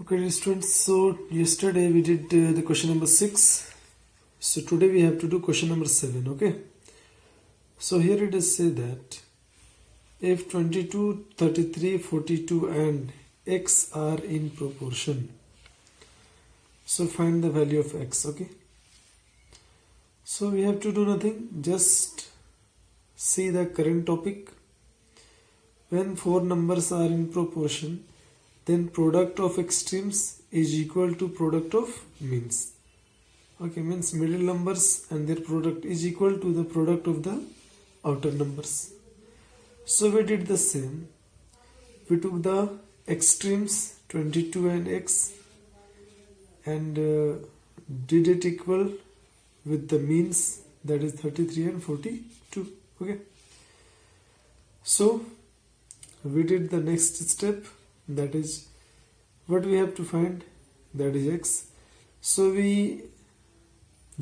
Okay, dear students, so yesterday we did the question number 6. So today we have to do question number 7, okay? So here it is say that if 22, 33, 42 and x are in proportion, so find the value of x, okay? So we have to do nothing, just see the current topic. When four numbers are in proportion, then product of extremes is equal to product of means. Okay, means middle numbers and their product is equal to the product of the outer numbers. So we did the same. We took the extremes 22 and x and did it equal with the means, that is 33 and 42. Okay. So we did the next step, that is what we have to find, that is x. So we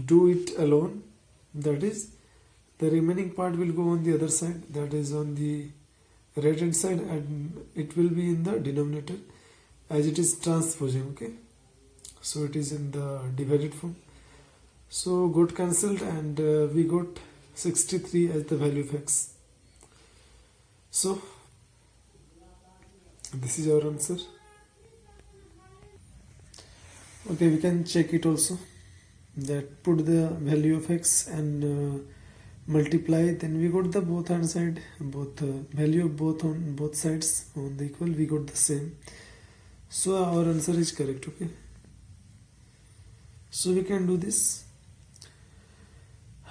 do it alone, that is the remaining part will go on the other side, that is on the right hand side, and it will be in the denominator as it is transposing. Okay, so it is in the divided form, so got cancelled and we got 63 as the value of x. So this is our answer. Okay, we can check it also, that put the value of x and multiply, then we got the both hand side, both value of both on both sides on the equal, we got the same. So our answer is correct. Okay, so we can do this.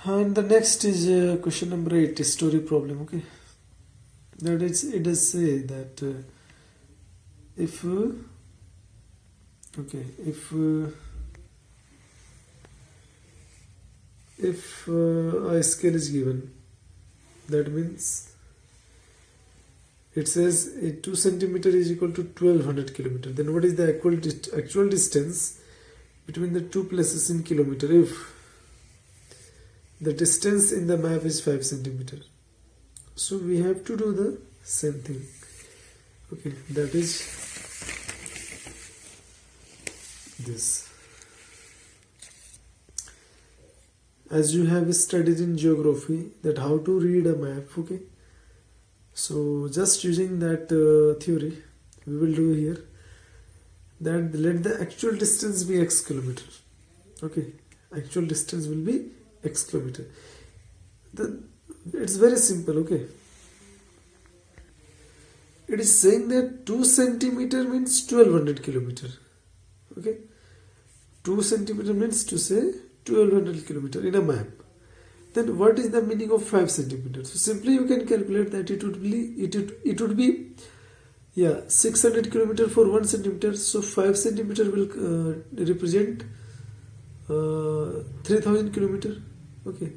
And the next is question number 8, story problem. Okay, that is, it does say that if a scale is given, that means it says 2 centimeter is equal to 1200 kilometer, then what is the actual distance between the two places in kilometer if the distance in the map is 5 centimeter? So we have to do the same thing. Okay, that is this. As you have studied in geography that how to read a map, okay, so just using that theory we will do here, that let the actual distance be x kilometer. Okay, actual distance will be x kilometer. It's very simple. Okay, it is saying that 2 centimeter means 1200 kilometer. Okay, 2 centimeter means to say 1200 kilometer in a map. Then what is the meaning of 5 centimeters? So simply you can calculate that it would be 600 kilometer for 1 centimeter. So 5 centimeter will represent 3000 kilometer. Okay,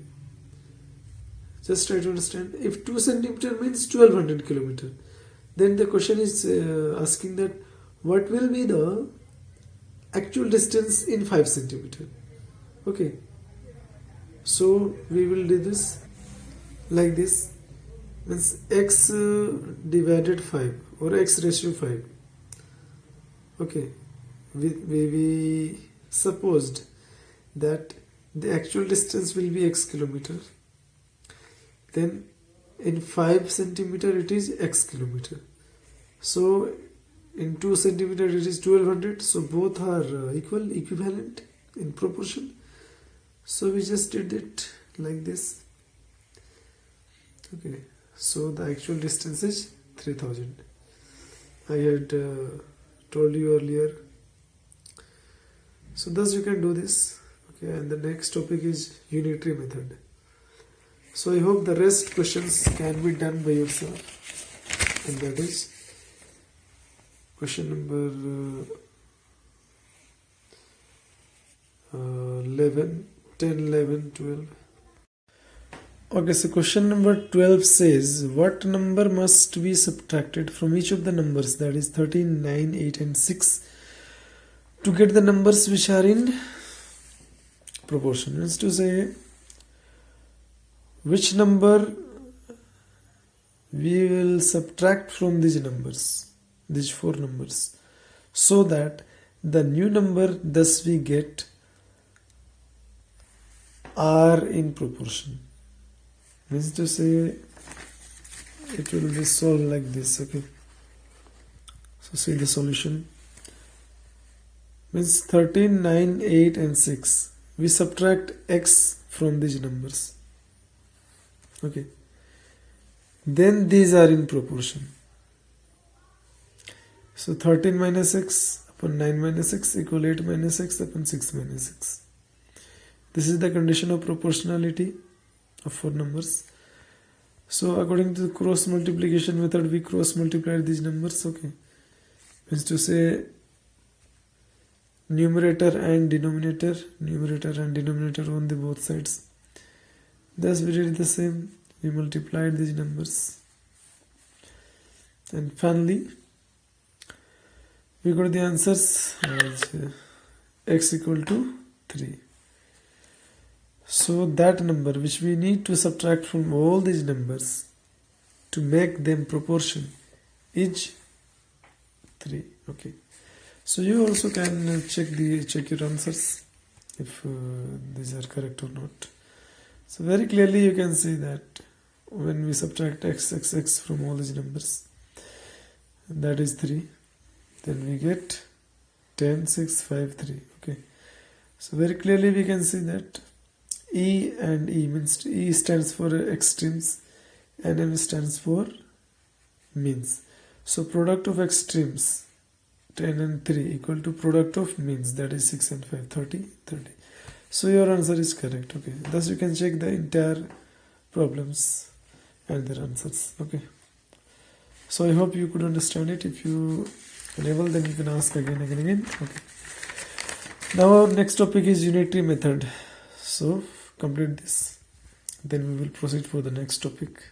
just try to understand. If 2 centimeter means 1200 kilometer, then the question is asking that what will be the actual distance in 5 centimeter. Okay, so we will do this like this, means x divided 5 or x ratio 5. Okay, we supposed that the actual distance will be x kilometer, then in 5 centimeter it is x kilometer, so in 2 centimeter it is 1200, so both are equivalent in proportion. So we just did it like this. Okay, so the actual distance is 3000. I had told you earlier. So thus you can do this. Okay, and the next topic is unitary method. So I hope the rest questions can be done by yourself, and that is question number 11, 10, 11, 12. Okay, so question number 12 says, what number must be subtracted from each of the numbers, that is 13, 9, 8 and 6, to get the numbers which are in proportion? Means to say which number we will subtract from these numbers, these four numbers, so that the new number, thus we get R in proportion. Means to say it will be solved like this. Okay, so see the solution. Means 13, 9, 8 and 6. We subtract x from these numbers. Okay, then these are in proportion. So 13 minus 6 upon 9 minus 6 equal 8 minus 6 upon 6 minus 6. This is the condition of proportionality of 4 numbers. So according to the cross multiplication method, we cross multiply these numbers. Okay, means to say numerator and denominator on the both sides. Thus we did the same, we multiplied these numbers, and finally we got the answers as x equal to 3. So that number which we need to subtract from all these numbers to make them proportion is 3. Okay, so you also can check your answers if these are correct or not. So very clearly you can see that when we subtract x from all these numbers, that is 3, then we get 10, 6, 5, 3. Okay, so very clearly we can see that E and E means E stands for extremes and M stands for means. So product of extremes 10 and 3 equal to product of means, that is 6 and 5, 30. So your answer is correct. Okay, thus you can check the entire problems and their answers. Okay, so I hope you could understand it. If you unable, then you can ask again. Okay, now our next topic is unitary method. So complete this, then we will proceed for the next topic.